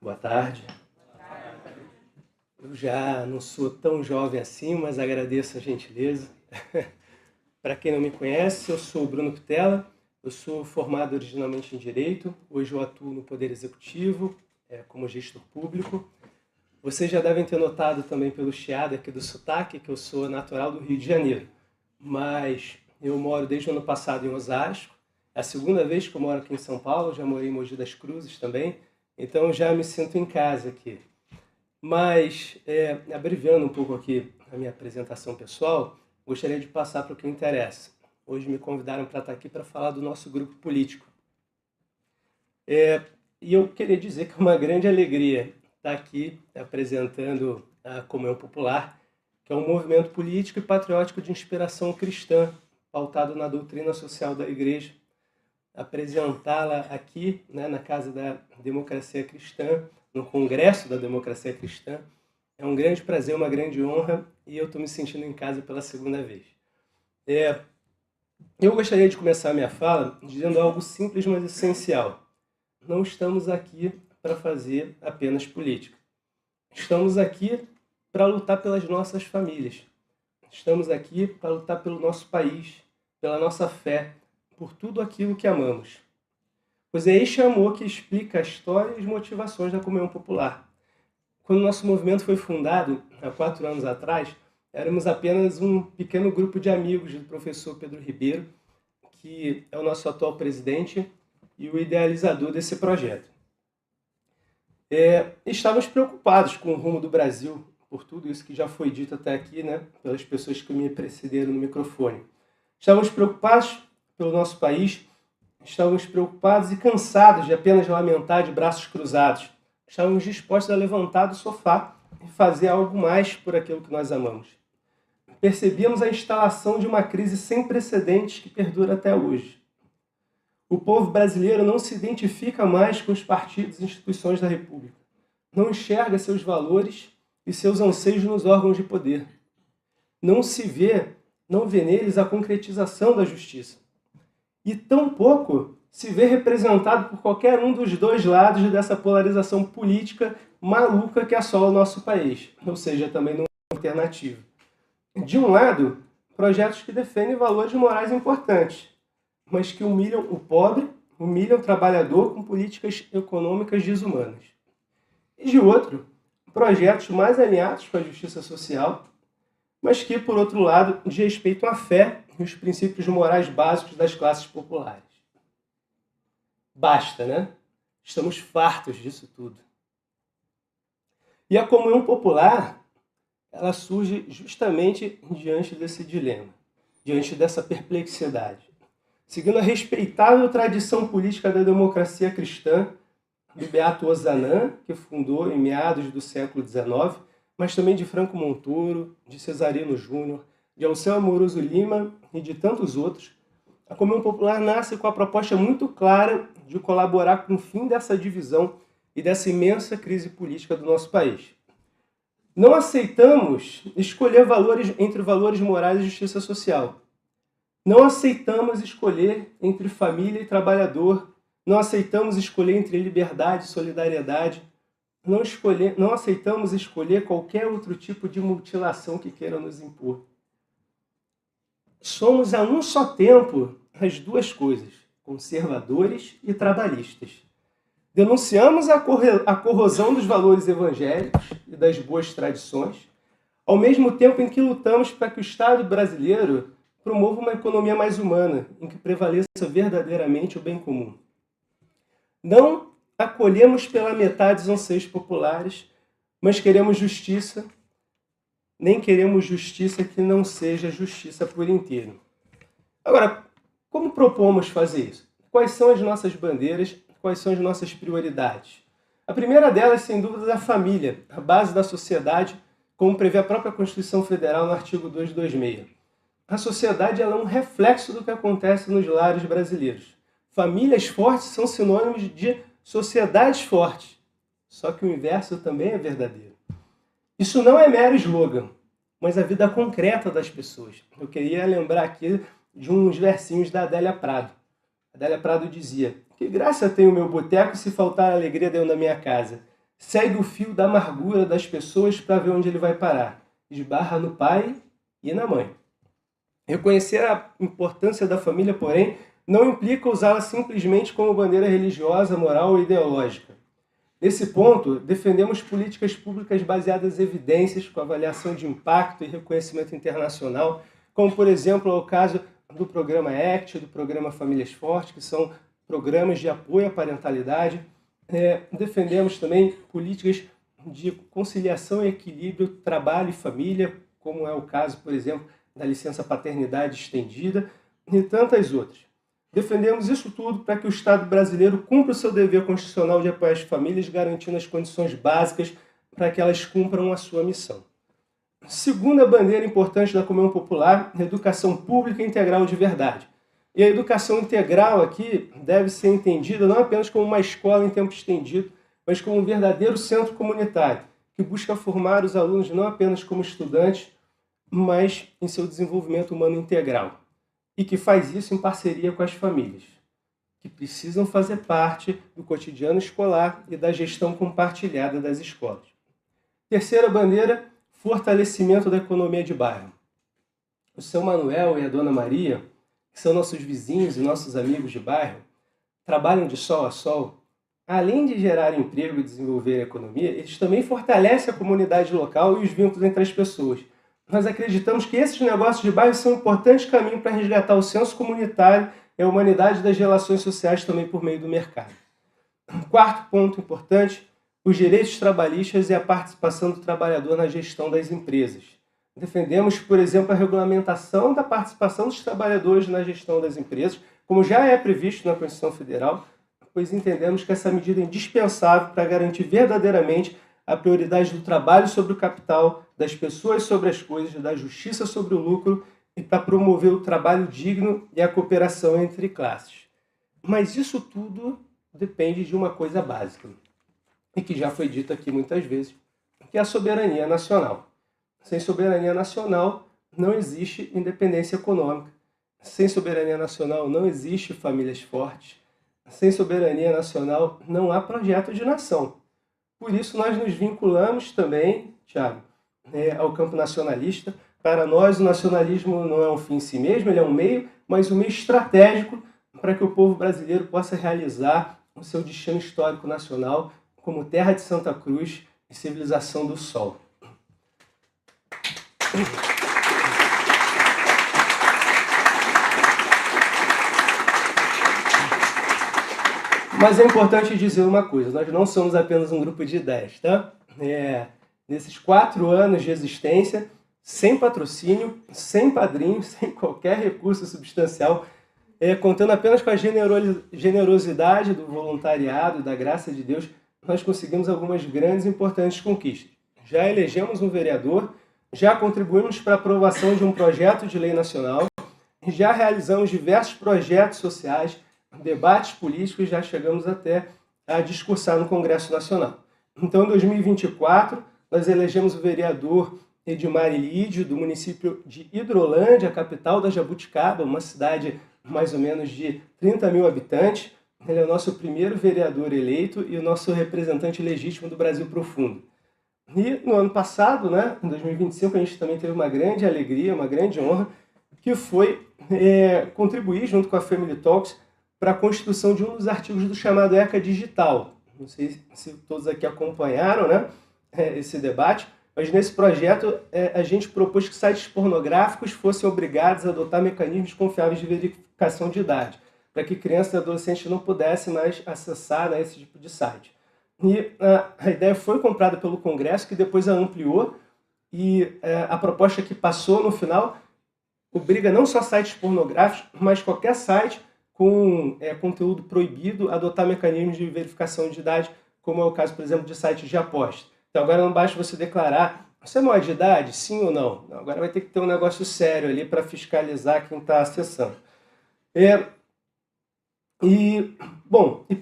Boa tarde. Eu já não sou tão jovem assim, mas agradeço a gentileza. Para quem não me conhece, eu sou o Bruno Pitella, eu sou formado originalmente em Direito, hoje eu atuo no Poder Executivo, como gestor público. Vocês já devem ter notado também pelo chiado aqui do sotaque que eu sou natural do Rio de Janeiro, mas eu moro desde o ano passado em Osasco, é a segunda vez que eu moro aqui em São Paulo, já morei em Mogi das Cruzes também, então já me sinto em casa aqui. Mas, abreviando um pouco aqui a minha apresentação pessoal, gostaria de passar para o que interessa. Hoje me convidaram para estar aqui para falar do nosso grupo político. E eu queria dizer que é uma grande alegria estar aqui apresentando a Comunhão Popular, que é um movimento político e patriótico de inspiração cristã, pautado na doutrina social da Igreja. Apresentá-la aqui, na Casa da Democracia Cristã, no Congresso da Democracia Cristã, é um grande prazer, uma grande honra, e eu estou me sentindo em casa pela segunda vez. Eu gostaria de começar a minha fala dizendo algo simples, mas essencial. Não estamos aqui para fazer apenas política. Estamos aqui para lutar pelas nossas famílias. Estamos aqui para lutar pelo nosso país, pela nossa fé, por tudo aquilo que amamos. Pois é este amor que explica a história e as motivações da Comunhão Popular. Quando o nosso movimento foi fundado, há 4 anos atrás, éramos apenas um pequeno grupo de amigos do professor Pedro Ribeiro, que é o nosso atual presidente e o idealizador desse projeto. Estávamos preocupados com o rumo do Brasil, por tudo isso que já foi dito até aqui, pelas pessoas que me precederam no microfone. Estávamos preocupados pelo nosso país, estávamos preocupados e cansados de apenas lamentar de braços cruzados. Estávamos dispostos a levantar do sofá e fazer algo mais por aquilo que nós amamos. Percebíamos a instalação de uma crise sem precedentes que perdura até hoje. O povo brasileiro não se identifica mais com os partidos e instituições da República. Não enxerga seus valores e seus anseios nos órgãos de poder. Não vê neles a concretização da justiça. E tampouco se vê representado por qualquer um dos dois lados dessa polarização política maluca que assola o nosso país, ou seja, também não é alternativo. De um lado, projetos que defendem valores morais importantes, mas que humilham o pobre, humilham o trabalhador com políticas econômicas desumanas. E de outro, projetos mais alinhados com a justiça social, mas que, por outro lado, desrespeitam a fé e os princípios morais básicos das classes populares. Basta, né? Estamos fartos disso tudo. E a Comunhão Popular, ela surge justamente diante desse dilema, diante dessa perplexidade. Seguindo a respeitável tradição política da democracia cristã, do Beato Ozanam, que fundou em meados do século XIX, mas também de Franco Montoro, de Cesarino Júnior, de Alceu Amoroso Lima e de tantos outros, a Comunhão Popular nasce com a proposta muito clara de colaborar com o fim dessa divisão e dessa imensa crise política do nosso país. Não aceitamos escolher valores entre valores morais e justiça social. Não aceitamos escolher entre família e trabalhador. Não aceitamos escolher entre liberdade e solidariedade. Não aceitamos escolher qualquer outro tipo de mutilação que queira nos impor. Somos a um só tempo as duas coisas, conservadores e trabalhistas. Denunciamos a corrosão dos valores evangélicos e das boas tradições, ao mesmo tempo em que lutamos para que o Estado brasileiro promova uma economia mais humana, em que prevaleça verdadeiramente o bem comum. Não acolhemos pela metade os anseios populares, mas queremos justiça, nem queremos justiça que não seja justiça por inteiro. Agora, como propomos fazer isso? Quais são as nossas bandeiras? Quais são as nossas prioridades? A primeira delas, sem dúvida, é a família, a base da sociedade, como prevê a própria Constituição Federal no artigo 226. A sociedade ela é um reflexo do que acontece nos lares brasileiros. Famílias fortes são sinônimos de sociedades fortes. Só que o inverso também é verdadeiro. Isso não é mero slogan, mas a vida concreta das pessoas. Eu queria lembrar aqui de uns versinhos da Adélia Prado. Adélia Prado dizia: "Que graça tem o meu boteco se faltar alegria dentro da minha casa? segue o fio da amargura das pessoas para ver onde ele vai parar. Esbarra no pai e na mãe. Reconhecer a importância da família, porém, não implica usá-la simplesmente como bandeira religiosa, moral ou ideológica. Nesse ponto, defendemos políticas públicas baseadas em evidências, com avaliação de impacto e reconhecimento internacional, como, por exemplo, é o caso do programa ACT, do programa Famílias Fortes, que são programas de apoio à parentalidade. Defendemos também políticas de conciliação e equilíbrio trabalho e família, como é o caso, por exemplo, da licença paternidade estendida e tantas outras. Defendemos isso tudo para que o Estado brasileiro cumpra o seu dever constitucional de apoiar as famílias, garantindo as condições básicas para que elas cumpram a sua missão. Segunda bandeira importante da Comunhão Popular, educação pública integral de verdade. E a educação integral aqui deve ser entendida não apenas como uma escola em tempo estendido, mas como um verdadeiro centro comunitário, que busca formar os alunos não apenas como estudantes, mas em seu desenvolvimento humano integral. E que faz isso em parceria com as famílias, que precisam fazer parte do cotidiano escolar e da gestão compartilhada das escolas. Terceira bandeira, fortalecimento da economia de bairro. O seu Manuel e a Dona Maria, que são nossos vizinhos e nossos amigos de bairro, trabalham de sol a sol. Além de gerar emprego e desenvolver a economia, eles também fortalecem a comunidade local e os vínculos entre as pessoas. Nós acreditamos que esses negócios de bairro são um importante caminho para resgatar o senso comunitário e a humanidade das relações sociais também por meio do mercado. Quarto ponto importante, os direitos trabalhistas e a participação do trabalhador na gestão das empresas. Defendemos, por exemplo, a regulamentação da participação dos trabalhadores na gestão das empresas, como já é previsto na Constituição Federal, pois entendemos que essa medida é indispensável para garantir verdadeiramente a prioridade do trabalho sobre o capital, das pessoas sobre as coisas, da justiça sobre o lucro e para promover o trabalho digno e a cooperação entre classes. Mas isso tudo depende de uma coisa básica, e que já foi dito aqui muitas vezes, que é a soberania nacional. Sem soberania nacional não existe independência econômica. Sem soberania nacional não existe famílias fortes. Sem soberania nacional não há projeto de nação. Por isso nós nos vinculamos também, Thiago, ao campo nacionalista. Para nós o nacionalismo não é um fim em si mesmo, ele é um meio, mas um meio estratégico para que o povo brasileiro possa realizar o seu destino histórico nacional como terra de Santa Cruz e civilização do Sol. Mas é importante dizer uma coisa, nós não somos apenas um grupo de ideias, tá? Nesses 4 anos de existência, sem patrocínio, sem padrinho, sem qualquer recurso substancial, contando apenas com a generosidade do voluntariado, da graça de Deus, nós conseguimos algumas grandes e importantes conquistas. Já elegemos um vereador, já contribuímos para a aprovação de um projeto de lei nacional, já realizamos diversos projetos sociais, debates políticos, já chegamos até a discursar no Congresso Nacional. Então, em 2024, nós elegemos o vereador Edmar Ilídio, do município de Hidrolândia, capital da Jabuticaba, uma cidade mais ou menos de 30 mil habitantes. Ele é o nosso primeiro vereador eleito e o nosso representante legítimo do Brasil Profundo. E no ano passado, em 2025, a gente também teve uma grande alegria, uma grande honra, que foi contribuir junto com a Family Talks para a constituição de um dos artigos do chamado ECA Digital. Não sei se todos aqui acompanharam esse debate, mas nesse projeto a gente propôs que sites pornográficos fossem obrigados a adotar mecanismos confiáveis de verificação de idade, para que crianças e adolescentes não pudessem mais acessar esse tipo de site. E a ideia foi comprada pelo Congresso, que depois a ampliou, e a proposta que passou no final obriga não só sites pornográficos, mas qualquer site com conteúdo proibido a adotar mecanismos de verificação de idade, como é o caso, por exemplo, de sites de aposta. Então agora não basta você declarar, você é maior de idade, sim ou não? Não, agora vai ter que ter um negócio sério ali para fiscalizar quem está acessando. E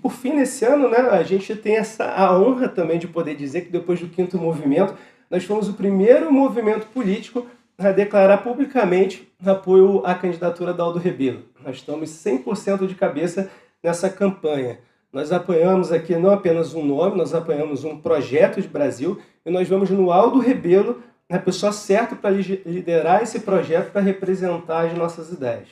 por fim, nesse ano, a gente tem a honra também de poder dizer que depois do 5º movimento, nós fomos o primeiro movimento político a declarar publicamente apoio à candidatura da Aldo Rebelo. Nós estamos 100% de cabeça nessa campanha. Nós apoiamos aqui não apenas um nome, nós apoiamos um projeto de Brasil e nós vamos no Aldo Rebelo, a pessoa certa para liderar esse projeto, para representar as nossas ideias.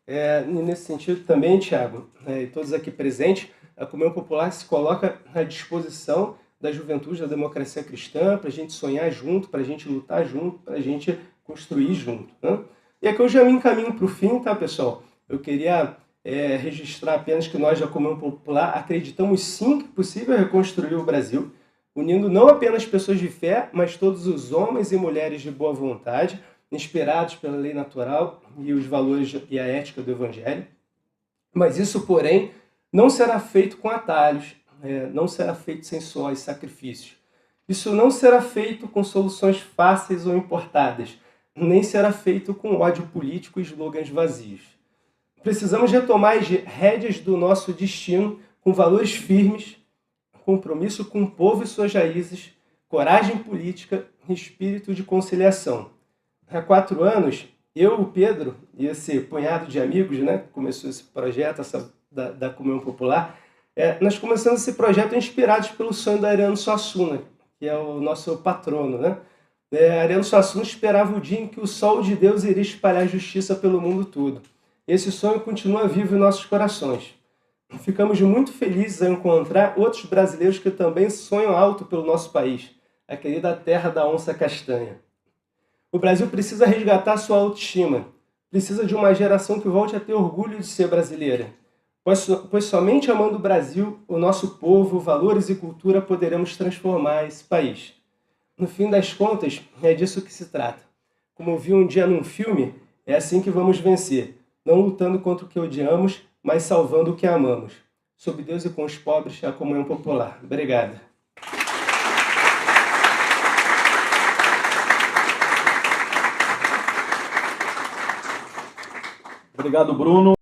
E nesse sentido também, Tiago, e todos aqui presentes, a Comunhão Popular se coloca à disposição da juventude da democracia cristã, para a gente sonhar junto, para a gente lutar junto, para a gente construir junto. Né? E aqui eu já me encaminho para o fim, tá, pessoal? Eu queria registrar apenas que nós da Comunhão Popular acreditamos sim que é possível reconstruir o Brasil, unindo não apenas pessoas de fé, mas todos os homens e mulheres de boa vontade, inspirados pela lei natural e os valores e a ética do Evangelho. Mas isso, porém, não será feito com atalhos, não será feito sem suor e sacrifícios. Isso não será feito com soluções fáceis ou importadas, nem será feito com ódio político e slogans vazios. Precisamos retomar as rédeas do nosso destino com valores firmes, compromisso com o povo e suas raízes, coragem política e espírito de conciliação. Há 4 anos, eu, o Pedro e esse punhado de amigos, né, que começou esse projeto da Comunhão Popular, nós começamos esse projeto inspirados pelo sonho da Ariano Suassuna, que é o nosso patrono. Né? Ariano Suassuna esperava o dia em que o sol de Deus iria espalhar justiça pelo mundo todo. Esse sonho continua vivo em nossos corações. Ficamos muito felizes ao encontrar outros brasileiros que também sonham alto pelo nosso país, a querida terra da onça castanha. O Brasil precisa resgatar sua autoestima, precisa de uma geração que volte a ter orgulho de ser brasileira, pois somente amando o Brasil, o nosso povo, valores e cultura poderemos transformar esse país. No fim das contas, é disso que se trata. Como eu vi um dia num filme, é assim que vamos vencer, não lutando contra o que odiamos, mas salvando o que amamos. Sob Deus e com os pobres, a Comunhão Popular. Obrigado. Obrigado, Bruno.